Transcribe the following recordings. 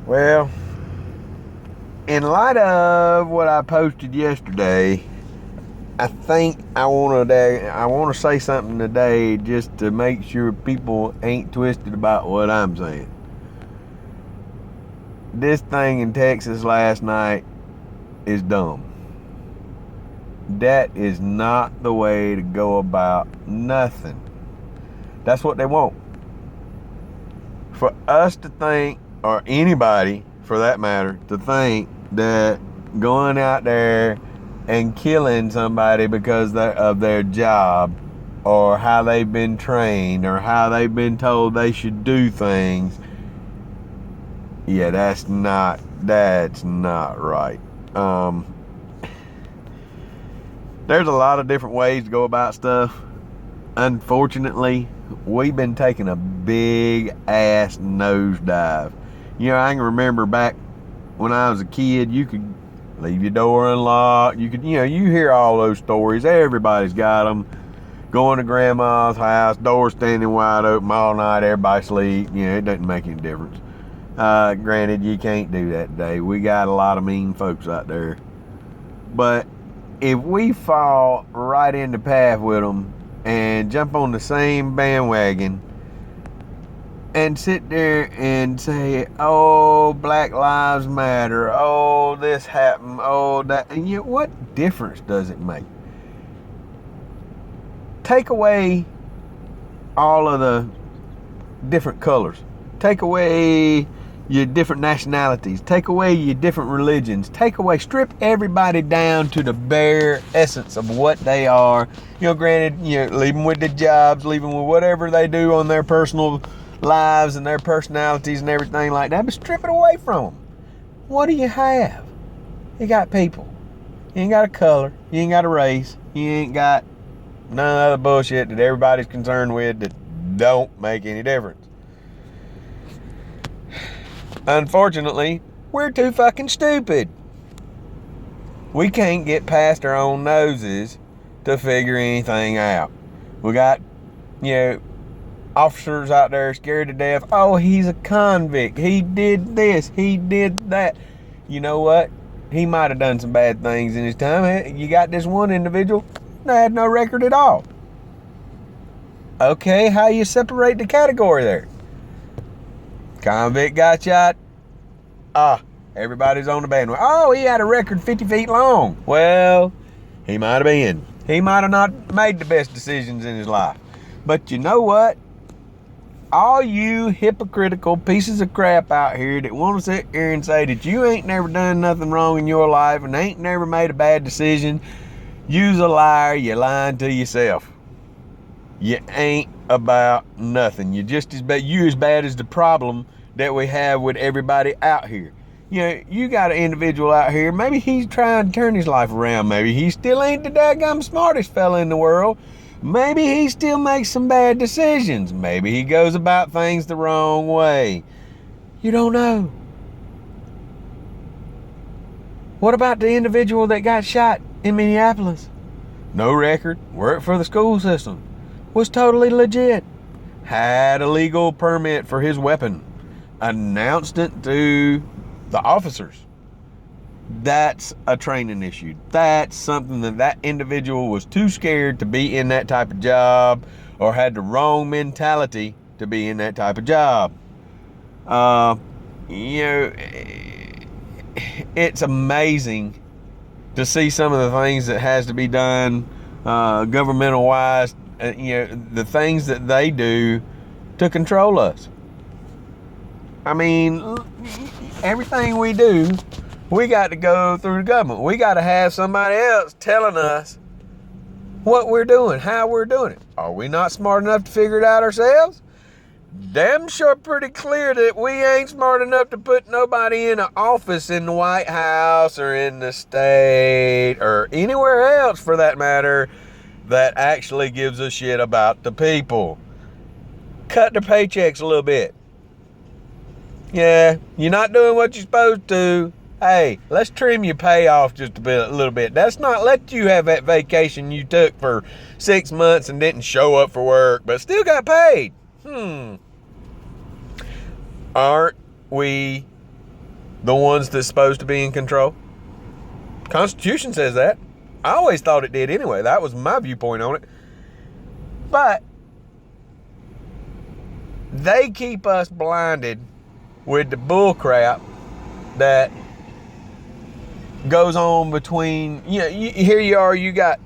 Well, in light of what I posted yesterday, I think I want to say something today just to make sure people ain't twisted about what I'm saying. This thing in Texas last night is dumb. That is not the way to go about nothing. That's what they want. For us to think, or anybody for that matter, to think that going out there and killing somebody because of their job or how they've been trained or how they've been told they should do things, yeah, that's not right. There's a lot of different ways to go about stuff. Unfortunately, we've been taking a big ass nosedive. I can remember back when I was a kid, you could leave your door unlocked. You hear all those stories. Everybody's got them. Going to grandma's house, door standing wide open all night, everybody sleep. It doesn't make any difference. Granted, you can't do that today. We got a lot of mean folks out there. But if we fall right in the path with them and jump on the same bandwagon and sit there and say, oh, Black Lives Matter, oh, this happened, oh, that, and what difference does it make? Take away all of the different colors. Take away your different nationalities. Take away your different religions. Strip everybody down to the bare essence of what they are. Granted, leave them with the jobs, leave them with whatever they do on their personal lives and their personalities and everything like that, but strip it away from them. What do you have? You got people. You ain't got a color. You ain't got a race. You ain't got none of the bullshit that everybody's concerned with that don't make any difference. Unfortunately, we're too fucking stupid. We can't get past our own noses to figure anything out. We got, officers out there scared to death. Oh, he's a convict. He did this. He did that. You know what? He might have done some bad things in his time. You got this one individual that had no record at all. Okay, how you separate the category there? Convict got shot. Everybody's on the bandwagon. Oh, he had a record 50 feet long. Well, he might have been. He might have not made the best decisions in his life. But you know what? All you hypocritical pieces of crap out here that want to sit here and say that you ain't never done nothing wrong in your life and ain't never made a bad decision, you's a liar. You're lying to yourself. You ain't about nothing. You're just as bad. You as bad as the problem that we have with everybody out here. You got an individual out here. Maybe he's trying to turn his life around. Maybe he still ain't the daggum smartest fella in the world. Maybe he still makes some bad decisions. Maybe he goes about things the wrong way. You don't know. What about the individual that got shot in Minneapolis? No record, worked for the school system, was totally legit, had a legal permit for his weapon, announced it to the officers. That's a training issue. That's something that individual was too scared to be in that type of job or had the wrong mentality to be in that type of job. It's amazing to see some of the things that has to be done governmental wise, the things that they do to control us. I mean, everything we do, we got to go through the government. We got to have somebody else telling us what we're doing, how we're doing it. Are we not smart enough to figure it out ourselves? Damn sure pretty clear that we ain't smart enough to put nobody in an office in the White House or in the state or anywhere else for that matter that actually gives a shit about the people. Cut their paychecks a little bit. Yeah, you're not doing what you're supposed to. Hey, let's trim your pay off just a little bit. That's not let you have that vacation you took for 6 months and didn't show up for work, but still got paid. Aren't we the ones that's supposed to be in control. Constitution says that. I always thought it did anyway. That was my viewpoint on it. But they keep us blinded with the bull crap that goes on between, here you are, you got,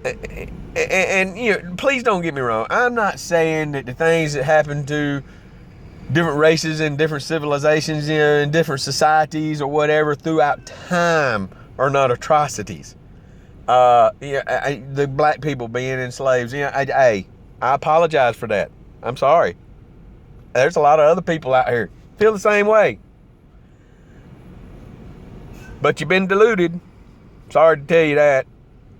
and please don't get me wrong. I'm not saying that the things that happen to different races and different civilizations, in different societies or whatever throughout time are not atrocities. The black people being enslaved, I apologize for that. I'm sorry. There's a lot of other people out here feel the same way. But you've been deluded. Sorry to tell you that.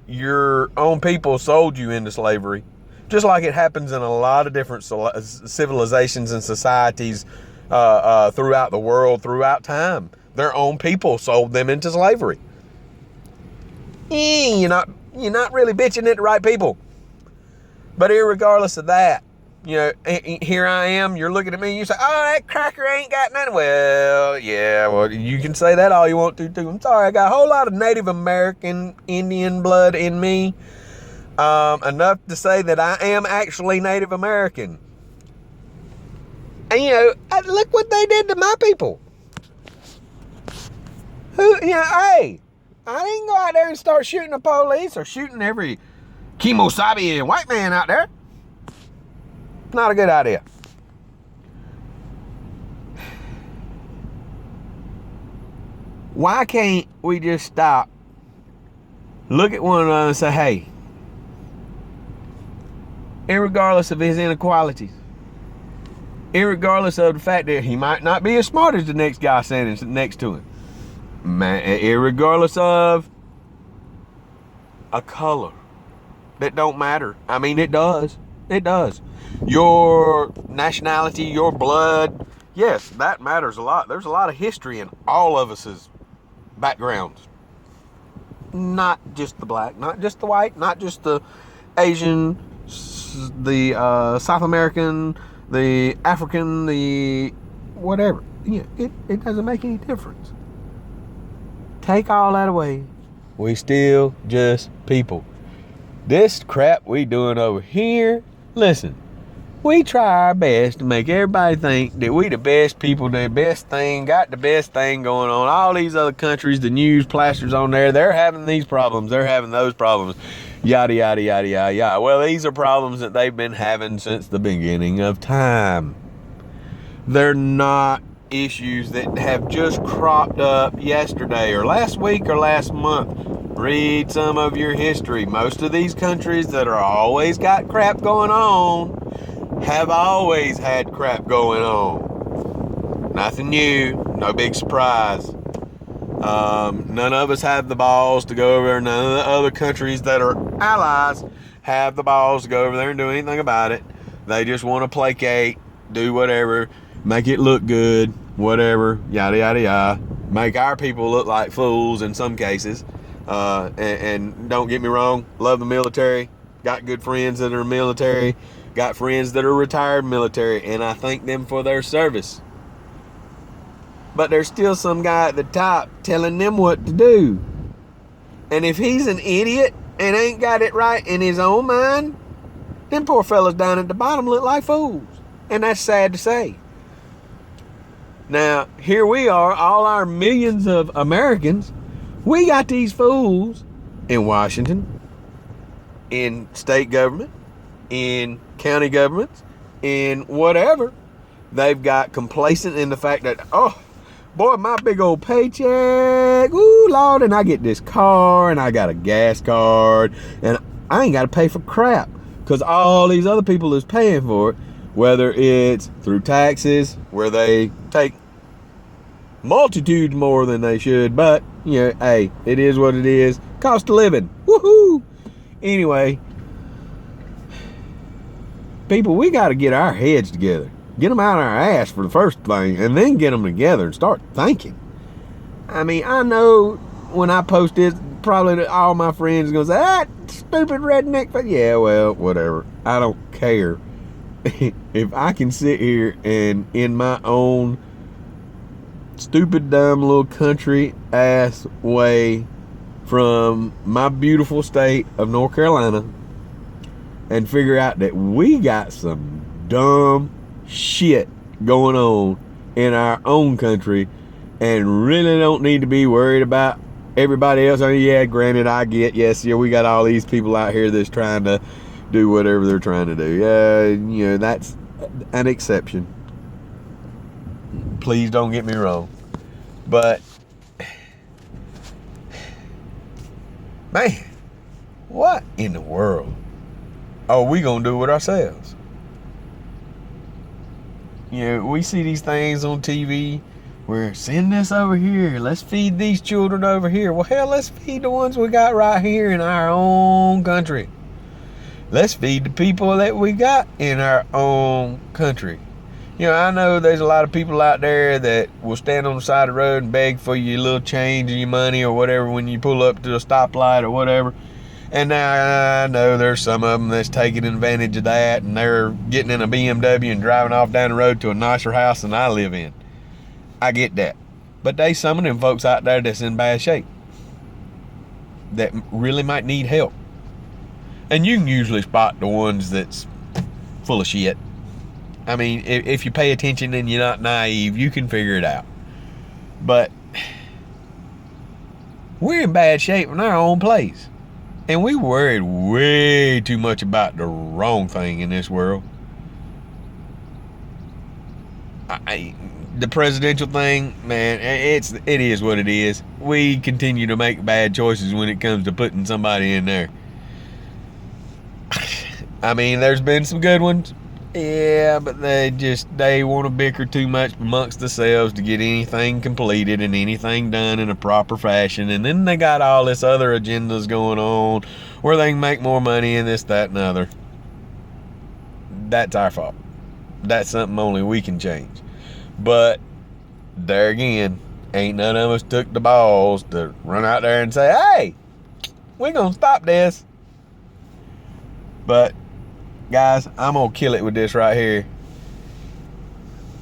Your own people sold you into slavery. Just like it happens in a lot of different civilizations and societies throughout the world, throughout time. Their own people sold them into slavery. You're not really bitching at the right people. But irregardless of that, here I am, you're looking at me, you say, oh, that cracker ain't got nothing. Well, yeah, well, you can say that all you want to, too. I'm sorry, I got a whole lot of Native American Indian blood in me. Enough to say that I am actually Native American. And, look what they did to my people. Hey, I didn't go out there and start shooting the police or shooting every Kemosabe and white man out there. Not a good idea. Why can't we just stop, look at one another and say, hey, irregardless of his inequalities, irregardless of the fact that he might not be as smart as the next guy standing next to him, irregardless of a color that don't matter. I mean, it does. It does. Your nationality, your blood, yes, that matters a lot. There's a lot of history in all of us' backgrounds. Not just the black, not just the white, not just the Asian, the South American, the African, the whatever. It doesn't make any difference. Take all that away, we still just people. This crap we doing over here, listen, we try our best to make everybody think that we the best people, the best thing, got the best thing going on. All these other countries, the news plasters on there, they're having these problems, they're having those problems, yada, yada, yada, yada, yada. Well, these are problems that they've been having since the beginning of time. They're not issues that have just cropped up yesterday or last week or last month. Read some of your history. Most of these countries that are always got crap going on have always had crap going on. Nothing new, no big surprise. None of us have the balls to go over there. None of the other countries that are allies have the balls to go over there and do anything about it. They just want to placate, do whatever, make it look good, whatever, yada, yada, yada. Make our people look like fools in some cases. And don't get me wrong, love the military, got good friends that are military, got friends that are retired military, and I thank them for their service. But there's still some guy at the top telling them what to do. And if he's an idiot and ain't got it right in his own mind, them poor fellas down at the bottom look like fools. And that's sad to say. Now, here we are, all our millions of Americans, we got these fools in Washington, in state government, in county governments, in whatever. They've got complacent in the fact that, oh, boy, my big old paycheck, ooh, Lord, and I get this car, and I got a gas card, and I ain't got to pay for crap, because all these other people is paying for it, whether it's through taxes, where they take multitudes more than they should, but hey, it is what it is. Cost of living, woohoo. Anyway, people, we got to get our heads together, get them out of our ass for the first thing, and then get them together and start thinking. I mean, I know when I post this, probably all my friends are gonna say, that stupid redneck, but yeah, well, whatever, I don't care. If I can sit here and in my own stupid, dumb little country ass way from my beautiful state of North Carolina and figure out that we got some dumb shit going on in our own country and really don't need to be worried about everybody else. I mean, yeah, granted, I get, yes, yeah, we got all these people out here that's trying to do whatever they're trying to do. You know, that's an exception. Please don't get me wrong. But, man, what in the world are we going to do with ourselves? You know, we see these things on TV where send this over here. Let's feed these children over here. Well, hell, let's feed the ones we got right here in our own country. Let's feed the people that we got in our own country. You know, I know there's a lot of people out there that will stand on the side of the road and beg for your little change and your money or whatever when you pull up to a stoplight or whatever. And now I know there's some of them that's taking advantage of that, and they're getting in a BMW and driving off down the road to a nicer house than I live in. I get that. But there's some of them folks out there that's in bad shape that really might need help. And you can usually spot the ones that's full of shit. I mean, if you pay attention and you're not naive, you can figure it out. But we're in bad shape in our own place. And we worried way too much about the wrong thing in this world. The presidential thing, man, it is what it is. We continue to make bad choices when it comes to putting somebody in there. I mean, there's been some good ones. Yeah, but they want to bicker too much amongst themselves to get anything completed and anything done in a proper fashion. And then they got all this other agendas going on where they can make more money and this, that, and other. That's our fault. That's something only we can change. But there again, ain't none of us took the balls to run out there and say, hey, we're going to stop this. But guys, I'm going to kill it with this right here.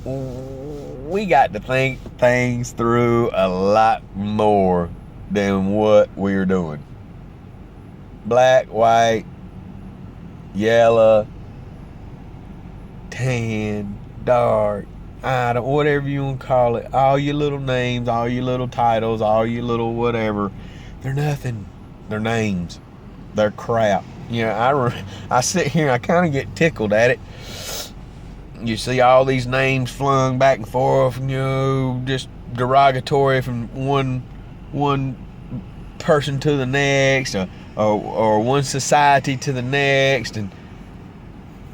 We got to think things through a lot more than what we're doing. Black, white, yellow, tan, dark, whatever you want to call it. All your little names, all your little titles, all your little whatever. They're nothing. They're names. They're crap. You know, I sit here and I kind of get tickled at it. You see all these names flung back and forth, you know, just derogatory from one person to the next, or one society to the next, and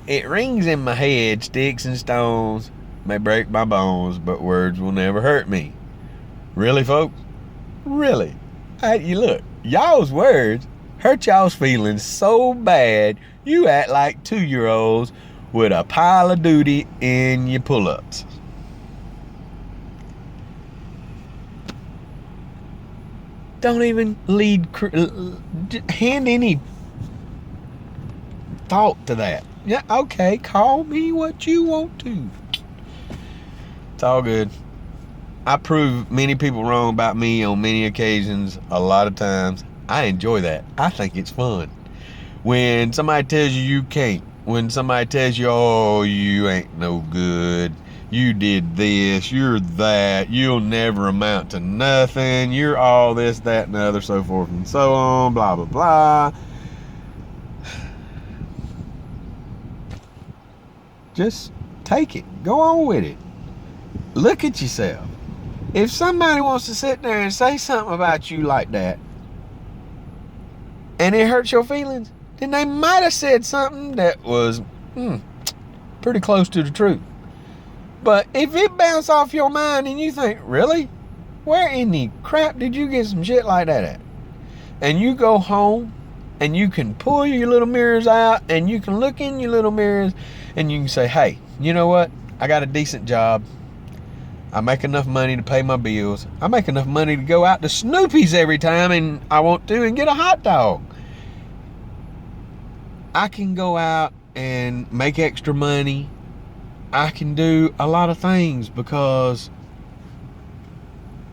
it rings in my head. Sticks and stones may break my bones, but words will never hurt me. Really, folks? Really? You look, y'all's words hurt y'all's feelings so bad, you act like 2-year-olds with a pile of duty in your pull-ups. Don't even hand any thought to that. Yeah, okay, call me what you want to. It's all good. I prove many people wrong about me on many occasions, a lot of times. I enjoy that. I think it's fun. When somebody tells you can't, when somebody tells you, oh, you ain't no good, you did this, you're that, you'll never amount to nothing, you're all this, that, and the other, so forth and so on, blah, blah, blah. Just take it. Go on with it. Look at yourself. If somebody wants to sit there and say something about you like that, and it hurts your feelings, then they might have said something that was pretty close to the truth. But if it bounces off your mind and you think, really? Where in the crap did you get some shit like that at? And you go home and you can pull your little mirrors out and you can look in your little mirrors and you can say, hey, you know what? I got a decent job. I make enough money to pay my bills. I make enough money to go out to Snoopy's every time and I want to and get a hot dog. I can go out and make extra money. I can do a lot of things because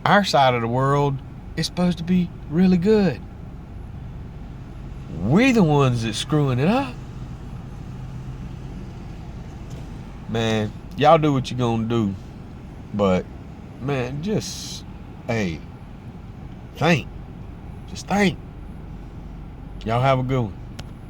our side of the world is supposed to be really good. We the ones that's screwing it up. Man, y'all do what you're gonna do. But, man, just, hey, think. Just think. Y'all have a good one.